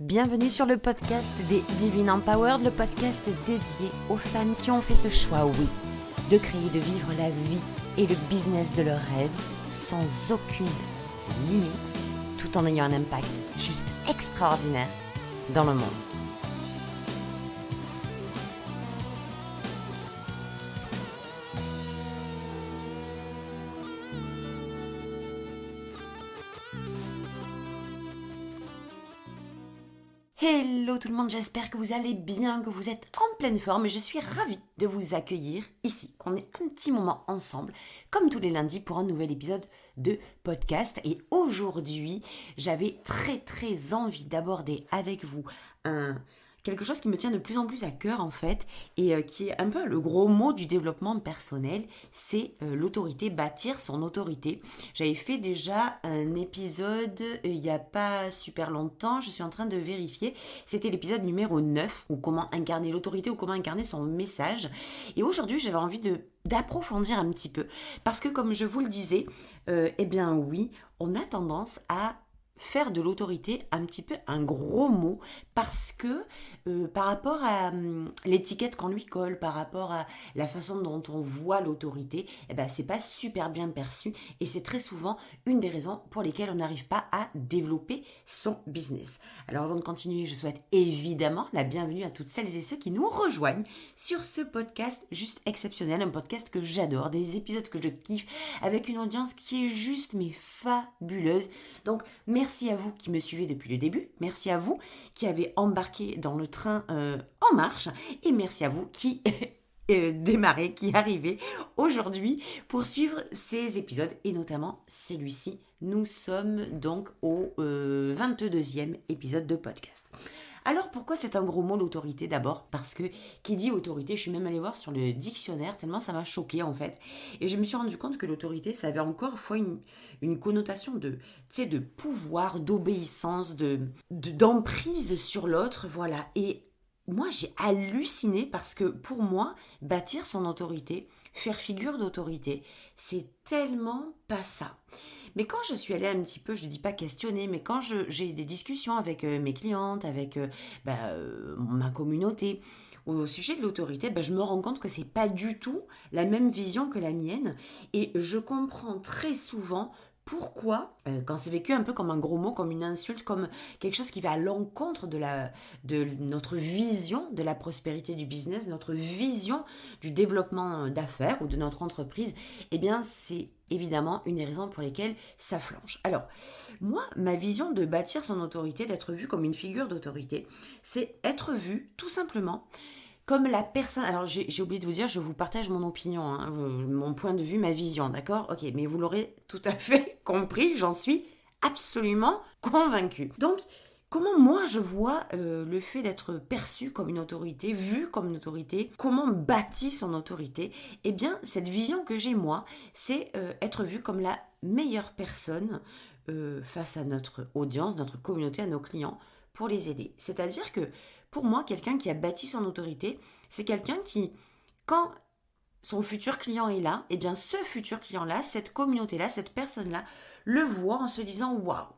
Bienvenue sur le podcast des Divine Empowered, le podcast dédié aux femmes qui ont fait ce choix, oui, de créer, de vivre la vie et le business de leurs rêves sans aucune limite, tout en ayant un impact juste extraordinaire dans le monde. Hello tout le monde, j'espère que vous allez bien, que vous êtes en pleine forme et je suis ravie de vous accueillir ici, qu'on ait un petit moment ensemble, comme tous les lundis pour un nouvel épisode de podcast. Et aujourd'hui, j'avais très envie d'aborder avec vous quelque chose qui me tient de plus en plus à cœur en fait, et qui est un peu le gros mot du développement personnel, c'est l'autorité, bâtir son autorité. J'avais fait déjà un épisode il n'y a pas super longtemps, je suis en train de vérifier, c'était l'épisode numéro 9, ou comment incarner l'autorité, ou comment incarner son message. Et aujourd'hui, j'avais envie d'approfondir un petit peu, parce que comme je vous le disais, eh bien oui, on a tendance à faire de l'autorité un petit peu un gros mot, parce que par rapport à l'étiquette qu'on lui colle, par rapport à la façon dont on voit l'autorité, eh ben, c'est pas super bien perçu, et c'est très souvent une des raisons pour lesquelles on n'arrive pas à développer son business. Alors avant de continuer, je souhaite évidemment la bienvenue à toutes celles et ceux qui nous rejoignent sur ce podcast juste exceptionnel, un podcast que j'adore, des épisodes que je kiffe, avec une audience qui est juste mais fabuleuse. Donc merci à vous qui me suivez depuis le début, merci à vous qui avez embarqué dans le train en marche, et merci à vous qui démarrez, qui arrivez aujourd'hui pour suivre ces épisodes, et notamment celui-ci. Nous sommes donc au 22e épisode de podcast. Alors pourquoi c'est un gros mot l'autorité? D'abord parce que qui dit autorité, je suis même allée voir sur le dictionnaire tellement ça m'a choquée en fait, et je me suis rendu compte que l'autorité ça avait encore une fois une connotation de pouvoir, d'obéissance, d'emprise sur l'autre, voilà. Et moi j'ai halluciné, parce que pour moi bâtir son autorité, faire figure d'autorité, c'est tellement pas ça. Mais quand je suis allée un petit peu, je ne dis pas questionner, mais quand j'ai des discussions avec mes clientes, avec ma communauté, au sujet de l'autorité, je me rends compte que c'est pas du tout la même vision que la mienne, et je comprends très souvent pourquoi, quand c'est vécu un peu comme un gros mot, comme une insulte, comme quelque chose qui va à l'encontre de notre vision de la prospérité du business, notre vision du développement d'affaires ou de notre entreprise, eh bien c'est évidemment une des raisons pour lesquelles ça flanche. Alors, moi, ma vision de bâtir son autorité, d'être vu comme une figure d'autorité, c'est être vu tout simplement comme la personne. Alors j'ai oublié de vous dire, je vous partage mon opinion, hein, mon point de vue, ma vision, d'accord? Ok, mais vous l'aurez tout à fait compris, j'en suis absolument convaincue. Donc, comment moi je vois le fait d'être perçu comme une autorité, vu comme une autorité, comment on bâtit son autorité? Eh bien, cette vision que j'ai moi, c'est être vu comme la meilleure personne face à notre audience, notre communauté, à nos clients, pour les aider. C'est-à-dire que pour moi, quelqu'un qui a bâti son autorité, c'est quelqu'un qui, quand son futur client est là, eh bien ce futur client-là, cette communauté-là, cette personne-là, le voit en se disant « Waouh,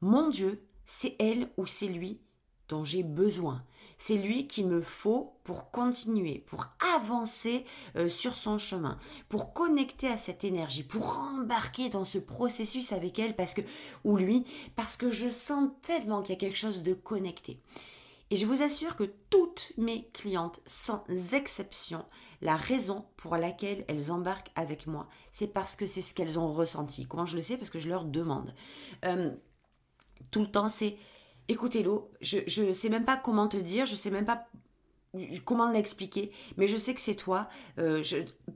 mon Dieu, c'est elle ou c'est lui dont j'ai besoin. C'est lui qu'il me faut pour continuer, pour avancer sur son chemin, pour connecter à cette énergie, pour embarquer dans ce processus avec elle, parce que je sens tellement qu'il y a quelque chose de connecté. » Et je vous assure que toutes mes clientes, sans exception, la raison pour laquelle elles embarquent avec moi, c'est parce que c'est ce qu'elles ont ressenti. Comment je le sais? Parce que je leur demande. Tout le temps, c'est « Écoute Hello, je ne sais même pas comment te dire, je ne sais même pas comment l'expliquer, mais je sais que c'est toi.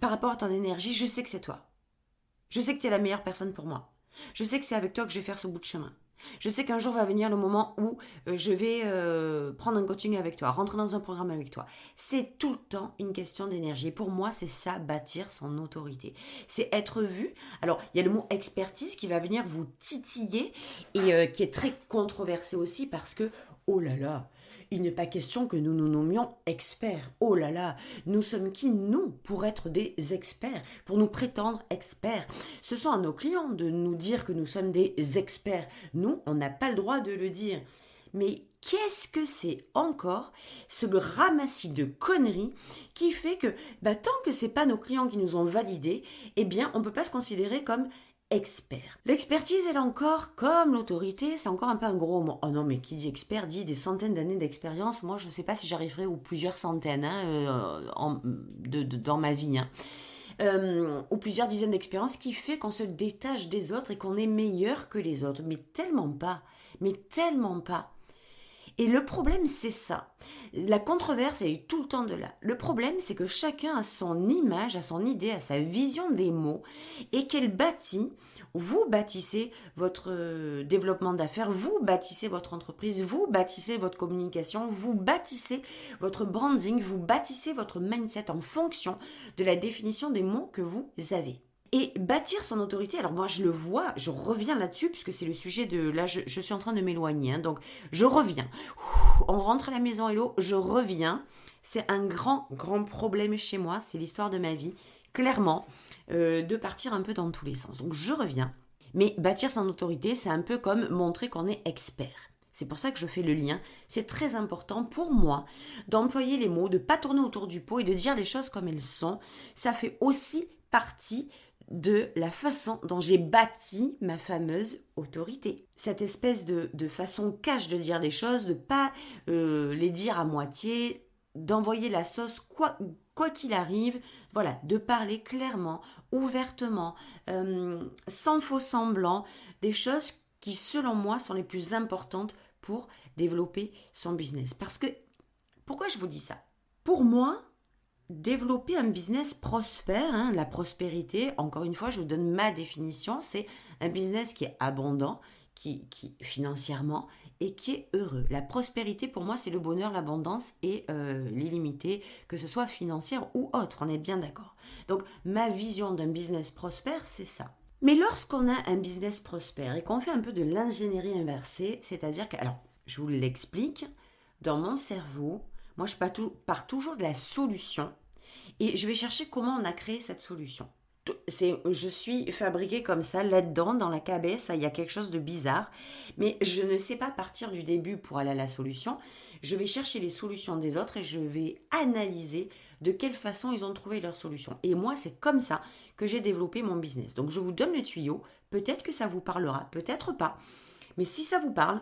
Par rapport à ton énergie, je sais que c'est toi. Je sais que tu es la meilleure personne pour moi. Je sais que c'est avec toi que je vais faire ce bout de chemin. Je sais qu'un jour va venir le moment où je vais prendre un coaching avec toi, rentrer dans un programme avec toi. » C'est tout le temps une question d'énergie. Et pour moi, c'est ça, bâtir son autorité. C'est être vu. Alors, il y a le mot expertise qui va venir vous titiller, et qui est très controversé aussi, parce que, oh là là, il n'est pas question que nous nous nommions experts. Oh là là, nous sommes qui, nous, pour être des experts, pour nous prétendre experts? Ce sont à nos clients de nous dire que nous sommes des experts. Nous, on n'a pas le droit de le dire. Mais qu'est-ce que c'est encore ce ramassis de conneries qui fait que tant que c'est pas nos clients qui nous ont validés, eh bien on peut pas se considérer comme expert. L'expertise, elle encore, comme l'autorité, c'est encore un peu un gros mot. Oh non, mais qui dit expert dit des centaines d'années d'expérience. Moi, je ne sais pas si j'arriverai aux plusieurs centaines dans ma vie. Ou plusieurs dizaines d'expériences qui fait qu'on se détache des autres et qu'on est meilleur que les autres. Mais tellement pas. Mais tellement pas. Et le problème, c'est ça. La controverse, elle est tout le temps de là. Le problème, c'est que chacun a son image, a son idée, a sa vision des mots et qu'elle bâtit. Vous bâtissez votre développement d'affaires, vous bâtissez votre entreprise, vous bâtissez votre communication, vous bâtissez votre branding, vous bâtissez votre mindset en fonction de la définition des mots que vous avez. Et bâtir son autorité, alors moi je le vois, je reviens là-dessus puisque c'est le sujet de... Là je suis en train de m'éloigner, donc je reviens. On rentre à la maison, hello, je reviens. C'est un grand problème chez moi, c'est l'histoire de ma vie, clairement, de partir un peu dans tous les sens. Donc je reviens. Mais bâtir son autorité, c'est un peu comme montrer qu'on est expert. C'est pour ça que je fais le lien. C'est très important pour moi d'employer les mots, de ne pas tourner autour du pot et de dire les choses comme elles sont. Ça fait aussi partie de la façon dont j'ai bâti ma fameuse autorité. Cette espèce de façon cash de dire les choses, de ne pas les dire à moitié, d'envoyer la sauce quoi qu'il arrive, voilà, de parler clairement, ouvertement, sans faux semblant, des choses qui selon moi sont les plus importantes pour développer son business. Parce que, pourquoi je vous dis ça ? Pour moi, développer un business prospère, la prospérité, encore une fois, je vous donne ma définition, c'est un business qui est abondant, qui financièrement, et qui est heureux. La prospérité, pour moi, c'est le bonheur, l'abondance et l'illimité, que ce soit financière ou autre, on est bien d'accord. Donc, ma vision d'un business prospère, c'est ça. Mais lorsqu'on a un business prospère et qu'on fait un peu de l'ingénierie inversée, c'est-à-dire que, alors, je vous l'explique, dans mon cerveau, moi, je pars toujours de la solution et je vais chercher comment on a créé cette solution. Je suis fabriquée comme ça, là-dedans, dans la cabesse, il y a quelque chose de bizarre, mais je ne sais pas partir du début pour aller à la solution. Je vais chercher les solutions des autres et je vais analyser de quelle façon ils ont trouvé leur solution. Et moi, c'est comme ça que j'ai développé mon business. Donc, je vous donne le tuyau, peut-être que ça vous parlera, peut-être pas, mais si ça vous parle,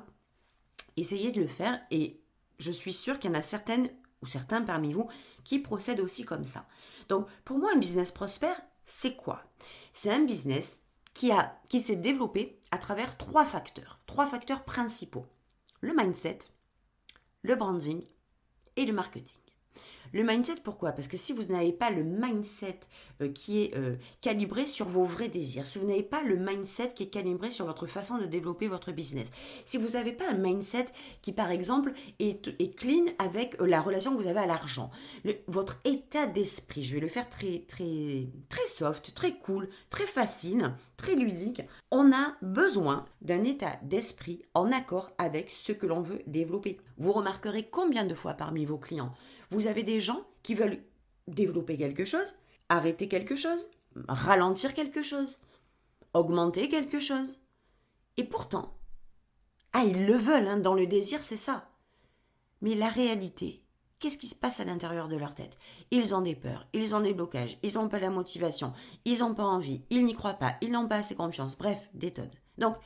essayez de le faire et je suis sûre qu'il y en a certaines ou certains parmi vous qui procèdent aussi comme ça. Donc, pour moi, un business prospère, c'est quoi ? C'est un business qui s'est développé à travers trois facteurs principaux. Le mindset, le branding et le marketing. Le mindset, pourquoi ? Parce que si vous n'avez pas le mindset qui est calibré sur vos vrais désirs, si vous n'avez pas le mindset qui est calibré sur votre façon de développer votre business, si vous n'avez pas un mindset qui, par exemple, est clean avec la relation que vous avez à l'argent, votre état d'esprit, je vais le faire très, très, très soft, très cool, très facile, très ludique, on a besoin d'un état d'esprit en accord avec ce que l'on veut développer. Vous remarquerez combien de fois parmi vos clients, vous avez des gens qui veulent développer quelque chose, arrêter quelque chose, ralentir quelque chose, augmenter quelque chose. Et pourtant, ils le veulent, dans le désir, c'est ça. Mais la réalité, qu'est-ce qui se passe à l'intérieur de leur tête ? Ils ont des peurs, ils ont des blocages, ils n'ont pas la motivation, ils n'ont pas envie, ils n'y croient pas, ils n'ont pas assez confiance, bref, des tonnes. Donc,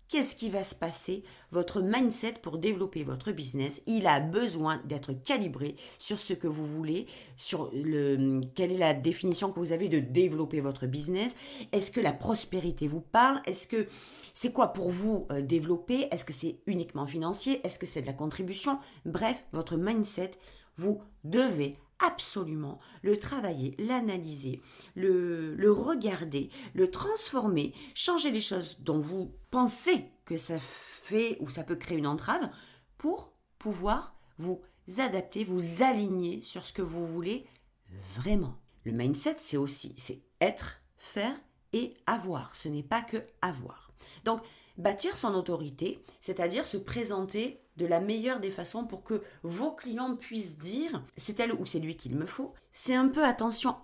qu'est-ce qui va se passer ? Votre mindset pour développer votre business, il a besoin d'être calibré sur ce que vous voulez, sur quelle est la définition que vous avez de développer votre business. Est-ce que la prospérité vous parle ? Est-ce que c'est quoi pour vous développer ? Est-ce que c'est uniquement financier ? Est-ce que c'est de la contribution ? Bref, votre mindset, vous devez absolument le travailler, l'analyser, le regarder, le transformer, changer les choses dont vous pensez que ça fait ou ça peut créer une entrave pour pouvoir vous adapter, vous aligner sur ce que vous voulez vraiment. Le mindset, c'est être, faire et avoir. Ce n'est pas que avoir. Donc, bâtir son autorité, c'est-à-dire se présenter de la meilleure des façons pour que vos clients puissent dire c'est elle ou c'est lui qu'il me faut. C'est un peu attention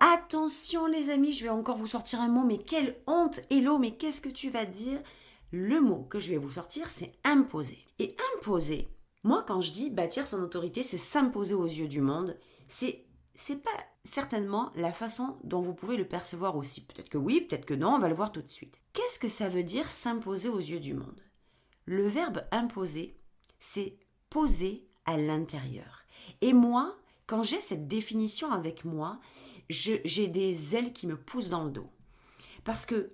les amis, je vais encore vous sortir un mot, mais quelle honte, Hello, mais qu'est-ce que tu vas dire ? Le mot que je vais vous sortir, c'est imposer. Et imposer, Moi, quand je dis bâtir son autorité, c'est s'imposer aux yeux du monde. C'est pas certainement la façon dont vous pouvez le percevoir aussi. Peut-être que oui, peut-être que non, on va le voir tout de suite. Qu'est-ce que ça veut dire s'imposer aux yeux du monde? Le verbe imposer, c'est poser à l'intérieur. Et moi, quand j'ai cette définition avec moi, j'ai des ailes qui me poussent dans le dos. Parce que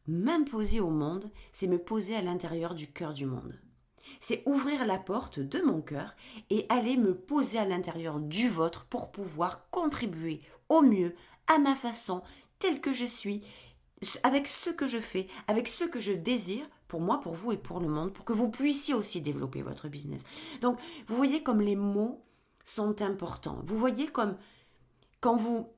m'imposer au monde, c'est me poser à l'intérieur du cœur du monde. C'est ouvrir la porte de mon cœur et aller me poser à l'intérieur du vôtre pour pouvoir contribuer au mieux, à ma façon, telle que je suis, avec ce que je fais, avec ce que je désire, pour moi, pour vous et pour le monde, pour que vous puissiez aussi développer votre business. Donc, vous voyez comme les mots sont importants. Vous voyez comme quand vous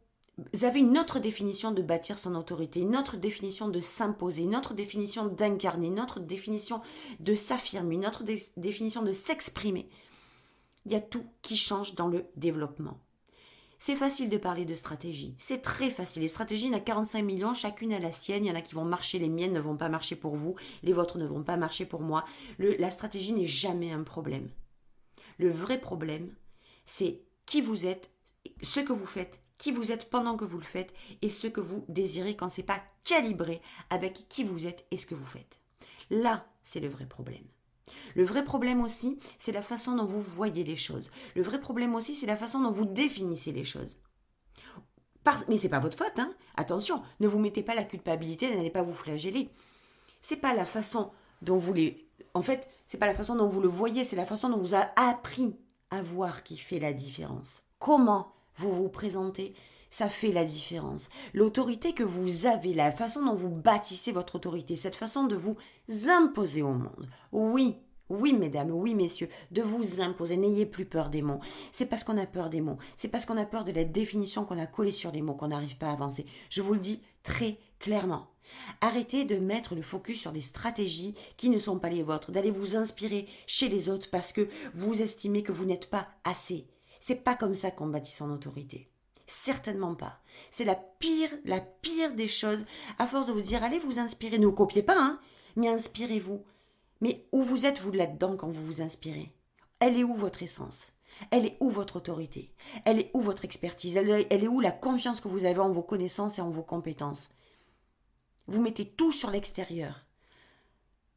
avez une autre définition de bâtir son autorité, une autre définition de s'imposer, une autre définition d'incarner, une autre définition de s'affirmer, une autre définition de s'exprimer. Il y a tout qui change dans le développement. C'est facile de parler de stratégie. C'est très facile. Les stratégies, il y en a 45 millions, chacune a la sienne. Il y en a qui vont marcher, les miennes ne vont pas marcher pour vous, les vôtres ne vont pas marcher pour moi. La stratégie n'est jamais un problème. Le vrai problème, c'est qui vous êtes, ce que vous faites, qui vous êtes pendant que vous le faites et ce que vous désirez quand ce n'est pas calibré avec qui vous êtes et ce que vous faites. Là, c'est le vrai problème. Le vrai problème aussi, c'est la façon dont vous voyez les choses. Le vrai problème aussi, c'est la façon dont vous définissez les choses. Mais c'est pas votre faute, hein. Attention, ne vous mettez pas la culpabilité, n'allez pas vous flageller. C'est pas la façon dont vous les... En fait, c'est pas la façon dont vous le voyez, c'est la façon dont vous avez appris à voir qui fait la différence. Comment vous vous présentez, ça fait la différence. L'autorité que vous avez, la façon dont vous bâtissez votre autorité, cette façon de vous imposer au monde. Oui, oui, mesdames, oui, messieurs, de vous imposer. N'ayez plus peur des mots. C'est parce qu'on a peur des mots. C'est parce qu'on a peur de la définition qu'on a collée sur les mots qu'on n'arrive pas à avancer. Je vous le dis très clairement. Arrêtez de mettre le focus sur des stratégies qui ne sont pas les vôtres, d'aller vous inspirer chez les autres parce que vous estimez que vous n'êtes pas assez. C'est pas comme ça qu'on bâtit son autorité. Certainement pas. C'est la pire des choses. À force de vous dire, allez vous inspirer, ne vous copiez pas, hein, mais inspirez-vous. Mais où vous êtes, vous, là-dedans, quand vous vous inspirez? Elle est où votre essence? Elle est où votre autorité? Elle est où votre expertise? Elle est où la confiance que vous avez en vos connaissances et en vos compétences? Vous mettez tout sur l'extérieur.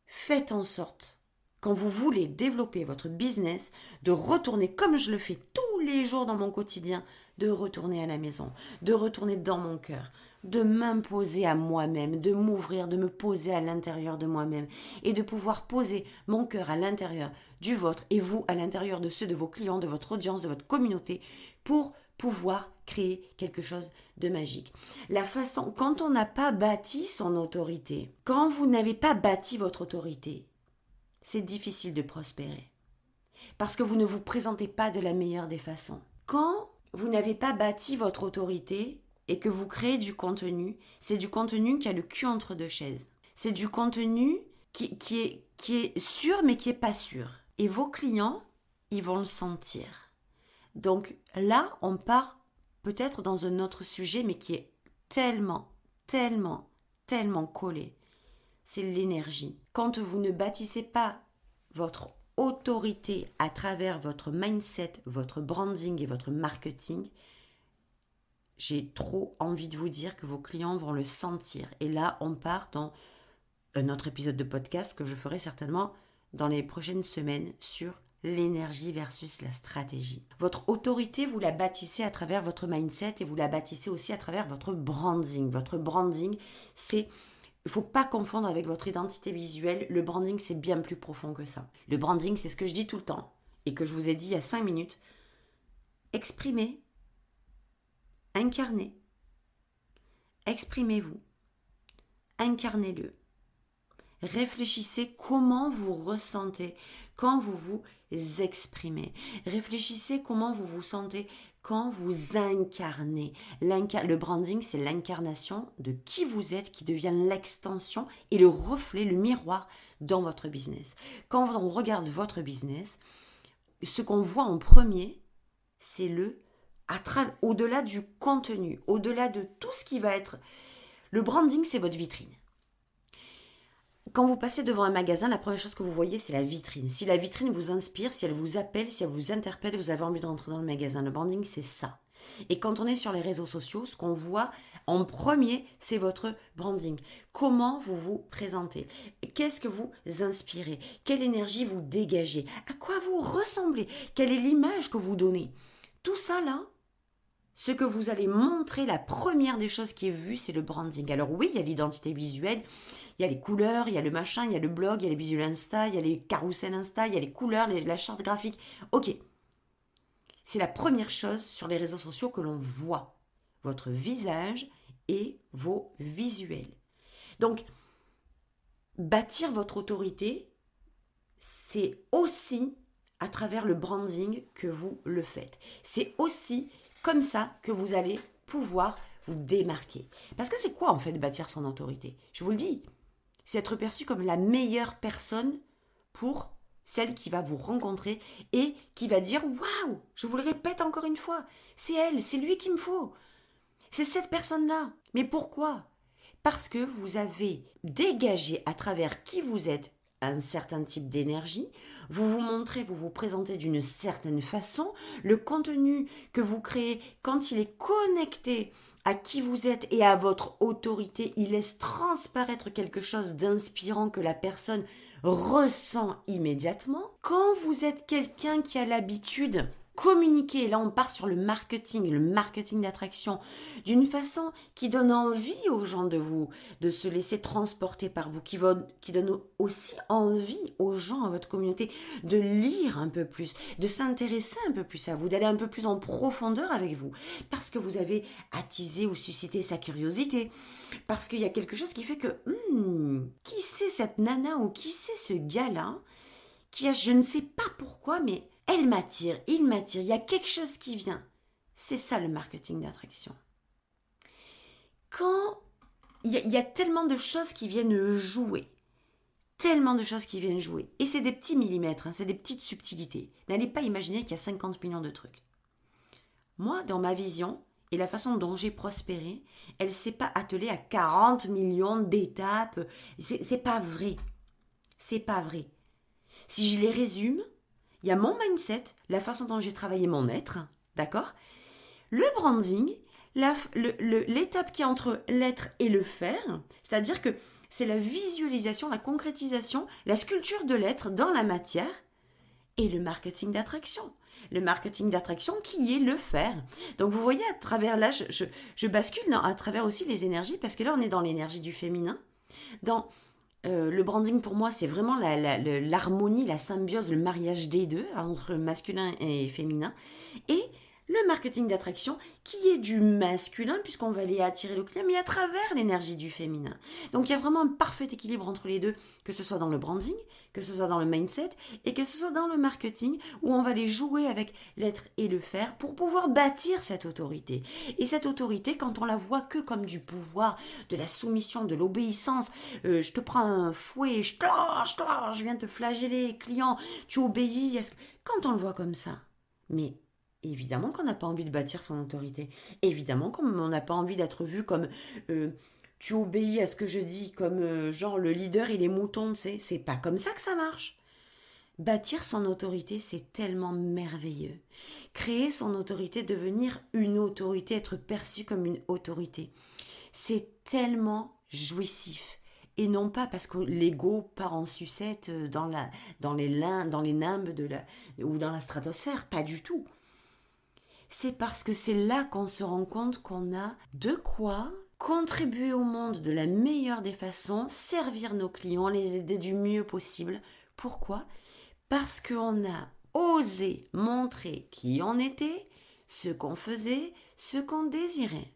Faites en sorte, quand vous voulez développer votre business, de retourner, comme je le fais tous les jours dans mon quotidien, de retourner à la maison, de retourner dans mon cœur, de m'imposer à moi-même, de m'ouvrir, de me poser à l'intérieur de moi-même et de pouvoir poser mon cœur à l'intérieur du vôtre et vous à l'intérieur de ceux de vos clients, de votre audience, de votre communauté pour pouvoir créer quelque chose de magique. La façon, quand on n'a pas bâti son autorité, quand vous n'avez pas bâti votre autorité, c'est difficile de prospérer. Parce que vous ne vous présentez pas de la meilleure des façons. Quand vous n'avez pas bâti votre autorité et que vous créez du contenu, c'est du contenu qui a le cul entre deux chaises. C'est du contenu qui est sûr mais qui n'est pas sûr. Et vos clients, ils vont le sentir. Donc là, on part peut-être dans un autre sujet, mais qui est tellement collé. C'est l'énergie. Quand vous ne bâtissez pas votre autorité à travers votre mindset, votre branding et votre marketing, j'ai trop envie de vous dire que vos clients vont le sentir. Et là, on part dans un autre épisode de podcast que je ferai certainement dans les prochaines semaines sur l'énergie versus la stratégie. Votre autorité, vous la bâtissez à travers votre mindset et vous la bâtissez aussi à travers votre branding. Votre branding, il ne faut pas confondre avec votre identité visuelle. Le branding, c'est bien plus profond que ça. Le branding, c'est ce que je dis tout le temps et que je vous ai dit il y a 5 minutes. Exprimez, incarnez, exprimez-vous, incarnez-le. Réfléchissez comment vous ressentez quand vous vous exprimez. Réfléchissez comment vous vous sentez quand vous incarnez. Le branding, c'est l'incarnation de qui vous êtes qui devient l'extension et le reflet, le miroir dans votre business. Quand on regarde votre business, ce qu'on voit en premier, c'est au-delà du contenu, au-delà de tout ce qui va être... Le branding, c'est votre vitrine. Quand vous passez devant un magasin, la première chose que vous voyez, c'est la vitrine. Si la vitrine vous inspire, si elle vous appelle, si elle vous interpelle, vous avez envie de rentrer dans le magasin. Le branding, c'est ça. Et quand on est sur les réseaux sociaux, ce qu'on voit en premier, c'est votre branding. Comment vous vous présentez? Qu'est-ce que vous inspirez? Quelle énergie vous dégagez? À quoi vous ressemblez? Quelle est l'image que vous donnez? Tout ça là, ce que vous allez montrer, la première des choses qui est vue, c'est le branding. Alors oui, il y a l'identité visuelle, il y a les couleurs, il y a le machin, il y a le blog, il y a les visuels Insta, il y a les carousels Insta, il y a les couleurs, la charte graphique. Ok, c'est la première chose sur les réseaux sociaux que l'on voit. Votre visage et vos visuels. Donc, bâtir votre autorité, c'est aussi à travers le branding que vous le faites. C'est aussi comme ça que vous allez pouvoir vous démarquer. Parce que c'est quoi en fait bâtir son autorité? Je vous le dis, c'est être perçu comme la meilleure personne pour celle qui va vous rencontrer et qui va dire waouh, je vous le répète encore une fois, c'est elle, c'est lui qu'il me faut. C'est cette personne-là. Mais pourquoi? Parce que vous avez dégagé à travers qui vous êtes un certain type d'énergie, vous vous montrez, vous vous présentez d'une certaine façon, le contenu que vous créez, quand il est connecté à qui vous êtes et à votre autorité, il laisse transparaître quelque chose d'inspirant que la personne ressent immédiatement. Quand vous êtes quelqu'un qui a l'habitude communiquer, là on part sur le marketing d'attraction, d'une façon qui donne envie aux gens de vous, de se laisser transporter par vous, qui donne aussi envie aux gens, à votre communauté, de lire un peu plus, de s'intéresser un peu plus à vous, d'aller un peu plus en profondeur avec vous, parce que vous avez attisé ou suscité sa curiosité, parce qu'il y a quelque chose qui fait que, qui c'est cette nana ou qui c'est ce gars-là, qui a, je ne sais pas pourquoi, mais elle m'attire, il m'attire, il y a quelque chose qui vient. C'est ça le marketing d'attraction. Quand il y a tellement de choses qui viennent jouer, et c'est des petits millimètres, c'est des petites subtilités. N'allez pas imaginer qu'il y a 50 millions de trucs. Moi, dans ma vision, et la façon dont j'ai prospéré, elle ne s'est pas attelée à 40 millions d'étapes. C'est pas vrai. C'est pas vrai. Si je les résume, il y a mon mindset, la façon dont j'ai travaillé mon être, d'accord? Le branding, l'étape qui est entre l'être et le faire, c'est-à-dire que c'est la visualisation, la concrétisation, la sculpture de l'être dans la matière, et le marketing d'attraction. Le marketing d'attraction qui est le faire. Donc vous voyez, à travers là, je bascule à travers aussi les énergies, parce que là on est dans l'énergie du féminin, dans le branding pour moi, c'est vraiment l'harmonie, la symbiose, le mariage des deux, entre masculin et féminin. Et le marketing d'attraction qui est du masculin, puisqu'on va aller attirer le client, mais à travers l'énergie du féminin. Donc il y a vraiment un parfait équilibre entre les deux, que ce soit dans le branding, que ce soit dans le mindset, et que ce soit dans le marketing, où on va les jouer avec l'être et le faire pour pouvoir bâtir cette autorité. Et cette autorité, quand on la voit que comme du pouvoir, de la soumission, de l'obéissance, je te prends un fouet, je viens te flageller, client, tu obéis, quand on le voit comme ça, mais évidemment qu'on n'a pas envie de bâtir son autorité. Évidemment qu'on n'a pas envie d'être vu comme tu obéis à ce que je dis, comme genre le leader et les moutons, c'est pas comme ça que ça marche. Bâtir son autorité, c'est tellement merveilleux. Créer son autorité, devenir une autorité, être perçu comme une autorité, c'est tellement jouissif. Et non pas parce que l'ego part en sucette dans les nimbes ou dans la stratosphère, pas du tout. C'est parce que c'est là qu'on se rend compte qu'on a de quoi contribuer au monde de la meilleure des façons, servir nos clients, les aider du mieux possible. Pourquoi? Parce qu'on a osé montrer qui on était, ce qu'on faisait, ce qu'on désirait.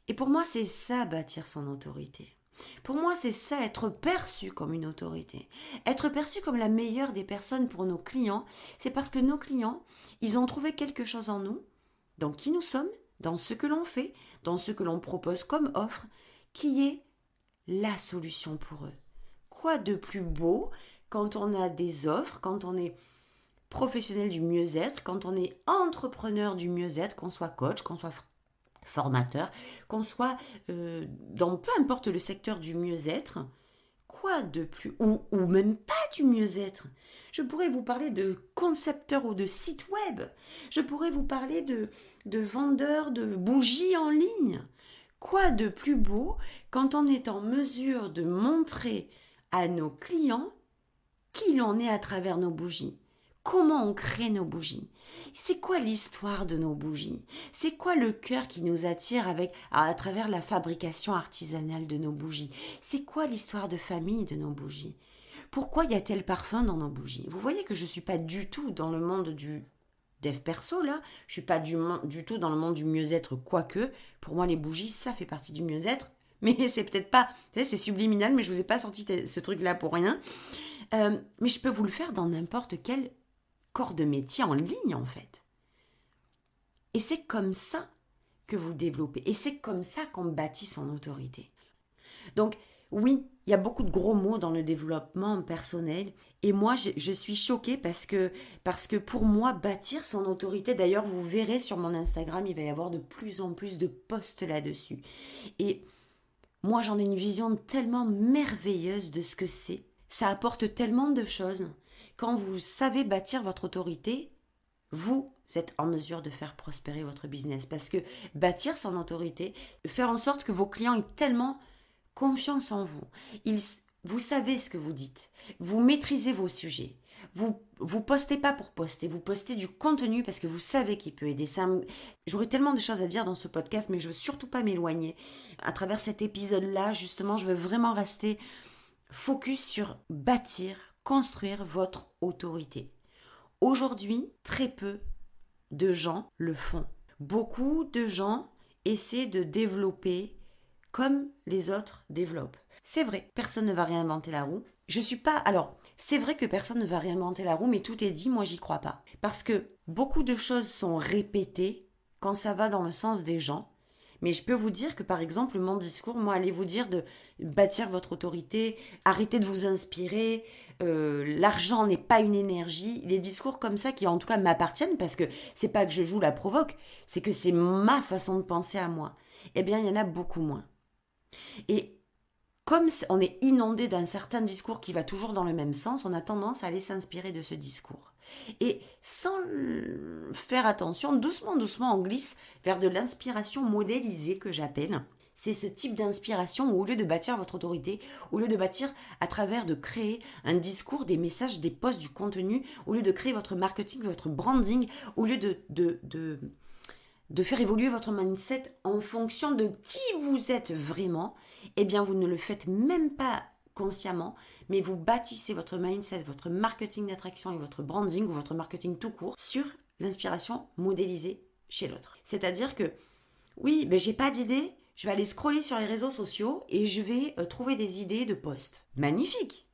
Et pour moi, c'est ça, bâtir son autorité. Pour moi, c'est ça, être perçu comme une autorité. Être perçu comme la meilleure des personnes pour nos clients, c'est parce que nos clients, ils ont trouvé quelque chose en nous, dans qui nous sommes, dans ce que l'on fait, dans ce que l'on propose comme offre, qui est la solution pour eux. Quoi de plus beau quand on a des offres, quand on est professionnel du mieux-être, quand on est entrepreneur du mieux-être, qu'on soit coach, qu'on soit formateur, qu'on soit dans peu importe le secteur du mieux-être, Quoi de plus, ou même pas du mieux-être. Je pourrais vous parler de concepteurs ou de sites web. Je pourrais vous parler de vendeurs de bougies en ligne. Quoi de plus beau quand on est en mesure de montrer à nos clients qui l'on est à travers nos bougies? Comment on crée nos bougies? C'est quoi l'histoire de nos bougies? C'est quoi le cœur qui nous attire à travers la fabrication artisanale de nos bougies? C'est quoi l'histoire de famille de nos bougies? Pourquoi y a-t-il parfum dans nos bougies? Vous voyez que je ne suis pas du tout dans le monde du dev perso là, je suis pas du tout dans le monde du mieux-être, quoique pour moi les bougies ça fait partie du mieux-être, mais c'est peut-être pas, vous savez, c'est subliminal, mais je vous ai pas sorti ce truc là pour rien. Mais je peux vous le faire dans n'importe quel corps de métier en ligne en fait. Et c'est comme ça que vous développez, et c'est comme ça qu'on bâtit son autorité. Donc oui, il y a beaucoup de gros mots dans le développement personnel, et moi je suis choquée parce que pour moi bâtir son autorité, d'ailleurs vous verrez sur mon Instagram, il va y avoir de plus en plus de posts là-dessus. Et moi j'en ai une vision tellement merveilleuse de ce que c'est. Ça apporte tellement de choses. Quand vous savez bâtir votre autorité, vous êtes en mesure de faire prospérer votre business. Parce que bâtir son autorité, faire en sorte que vos clients aient tellement confiance en vous. Vous savez ce que vous dites. Vous maîtrisez vos sujets. Vous postez pas pour poster. Vous postez du contenu parce que vous savez qu'il peut aider. J'aurais tellement de choses à dire dans ce podcast, mais je veux surtout pas m'éloigner. À travers cet épisode-là, justement, je veux vraiment rester focus sur bâtir, construire votre autorité. Aujourd'hui, très peu de gens le font. Beaucoup de gens essaient de développer comme les autres développent. C'est vrai, personne ne va réinventer la roue. C'est vrai que personne ne va réinventer la roue, mais tout est dit, moi j'y crois pas. Parce que beaucoup de choses sont répétées quand ça va dans le sens des gens. Mais je peux vous dire que par exemple, mon discours, moi, allez vous dire de bâtir votre autorité, arrêtez de vous inspirer, l'argent n'est pas une énergie. Les discours comme ça qui en tout cas m'appartiennent, parce que c'est pas que je joue la provoque, c'est que c'est ma façon de penser à moi. Eh bien, il y en a beaucoup moins. Et comme on est inondé d'un certain discours qui va toujours dans le même sens, on a tendance à aller s'inspirer de ce discours. Et sans faire attention, doucement, doucement, on glisse vers de l'inspiration modélisée que j'appelle. C'est ce type d'inspiration où au lieu de bâtir votre autorité, au lieu de bâtir à travers de créer un discours, des messages, des posts, du contenu, au lieu de créer votre marketing, votre branding, au lieu de faire évoluer votre mindset en fonction de qui vous êtes vraiment, eh bien vous ne le faites même pas consciemment, mais vous bâtissez votre mindset, votre marketing d'attraction et votre branding ou votre marketing tout court sur l'inspiration modélisée chez l'autre. C'est-à-dire que, oui, j'ai pas d'idée, je vais aller scroller sur les réseaux sociaux et je vais trouver des idées de posts. Magnifique.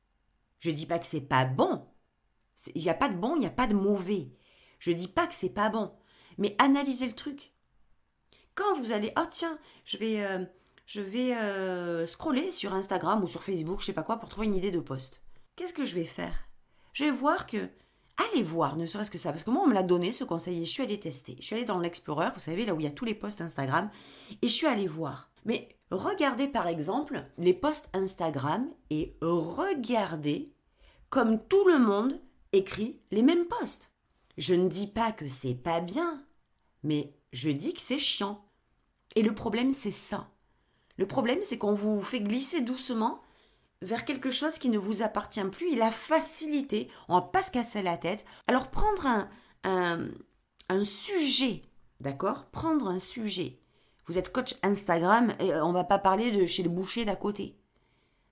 Je dis pas que c'est pas bon. Il n'y a pas de bon, il n'y a pas de mauvais. Je dis pas que c'est pas bon. Mais analysez le truc. Quand vous allez, je vais scroller sur Instagram ou sur Facebook, je sais pas quoi, pour trouver une idée de post. Qu'est-ce que je vais faire? Je vais voir allez voir, ne serait-ce que ça, parce que moi on me l'a donné ce conseil et je suis allée tester. Je suis allée dans l'Explorer, vous savez, là où il y a tous les posts Instagram, et je suis allée voir. Mais regardez par exemple les posts Instagram et regardez comme tout le monde écrit les mêmes posts. Je ne dis pas que c'est pas bien, mais je dis que c'est chiant. Et le problème, c'est ça. Le problème, c'est qu'on vous fait glisser doucement vers quelque chose qui ne vous appartient plus et la facilité, on va pas se casser la tête. Alors prendre un sujet, d'accord? Prendre un sujet. Vous êtes coach Instagram et on va pas parler de chez le boucher d'à côté.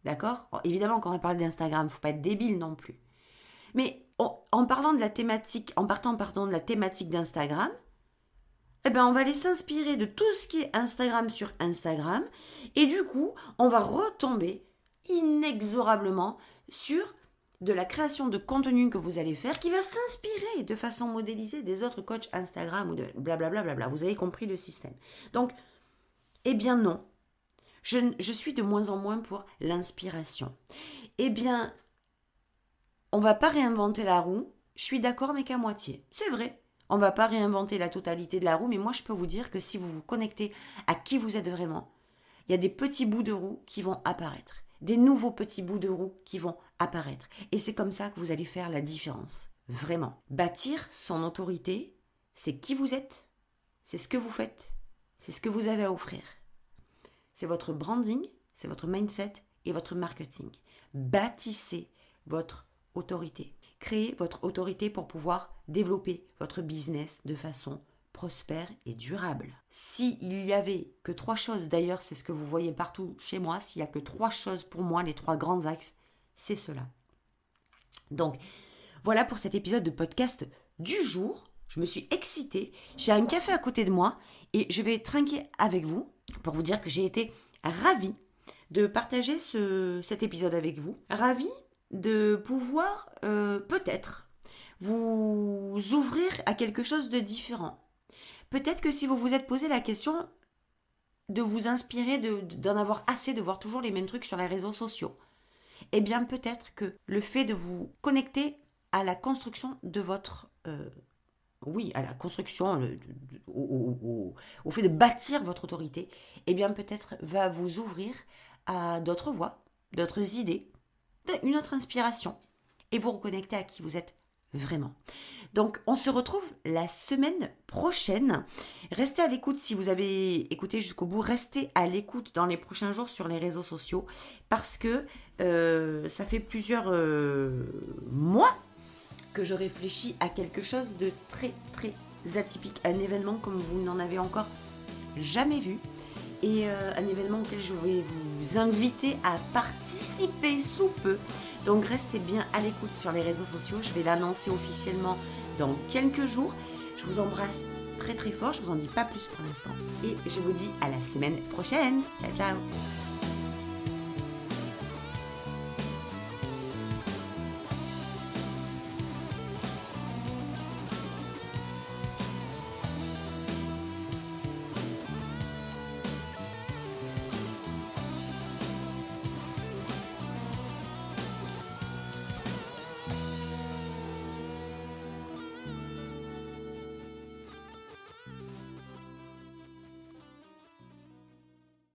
D'accord? Évidemment, quand on va parler d'Instagram, faut pas être débile non plus. Mais en partant de la thématique d'Instagram, eh ben on va aller s'inspirer de tout ce qui est Instagram sur Instagram et du coup, on va retomber inexorablement sur de la création de contenu que vous allez faire qui va s'inspirer de façon modélisée des autres coachs Instagram ou de blablabla. Bla. Vous avez compris le système. Donc, eh bien non. Je suis de moins en moins pour l'inspiration. Eh bien, on va pas réinventer la roue. Je suis d'accord, mais qu'à moitié. C'est vrai. On va pas réinventer la totalité de la roue, mais moi je peux vous dire que si vous vous connectez à qui vous êtes vraiment, il y a des petits bouts de roue qui vont apparaître. des nouveaux petits bouts de roue qui vont apparaître. Et c'est comme ça que vous allez faire la différence. Vraiment. Bâtir son autorité, c'est qui vous êtes, c'est ce que vous faites, c'est ce que vous avez à offrir. C'est votre branding, c'est votre mindset et votre marketing. Bâtissez votre autorité. Créez votre autorité pour pouvoir développer votre business de façon prospère et durable. S'il n'y avait que 3 choses, d'ailleurs c'est ce que vous voyez partout chez moi, s'il n'y a que 3 choses pour moi, les 3 grands axes, c'est cela. Donc voilà pour cet épisode de podcast du jour. Je me suis excitée, j'ai un café à côté de moi et je vais trinquer avec vous pour vous dire que j'ai été ravie de partager cet épisode avec vous. Ravie de pouvoir peut-être vous ouvrir à quelque chose de différent. Peut-être que si vous vous êtes posé la question de vous inspirer, d'en avoir assez de voir toujours les mêmes trucs sur les réseaux sociaux, eh bien peut-être que le fait de vous connecter à la construction de votre... à la construction, au fait de bâtir votre autorité, eh bien peut-être va vous ouvrir à d'autres voies, d'autres idées, une autre inspiration, et vous reconnecter à qui vous êtes vraiment. Donc, on se retrouve la semaine prochaine. Restez à l'écoute si vous avez écouté jusqu'au bout. Restez à l'écoute dans les prochains jours sur les réseaux sociaux parce que ça fait plusieurs mois que je réfléchis à quelque chose de très, très atypique. Un événement comme vous n'en avez encore jamais vu. Et un événement auquel je vais vous inviter à participer sous peu. Donc restez bien à l'écoute sur les réseaux sociaux. Je vais l'annoncer officiellement dans quelques jours. Je vous embrasse très très fort. Je vous en dis pas plus pour l'instant. Et je vous dis à la semaine prochaine. Ciao ciao.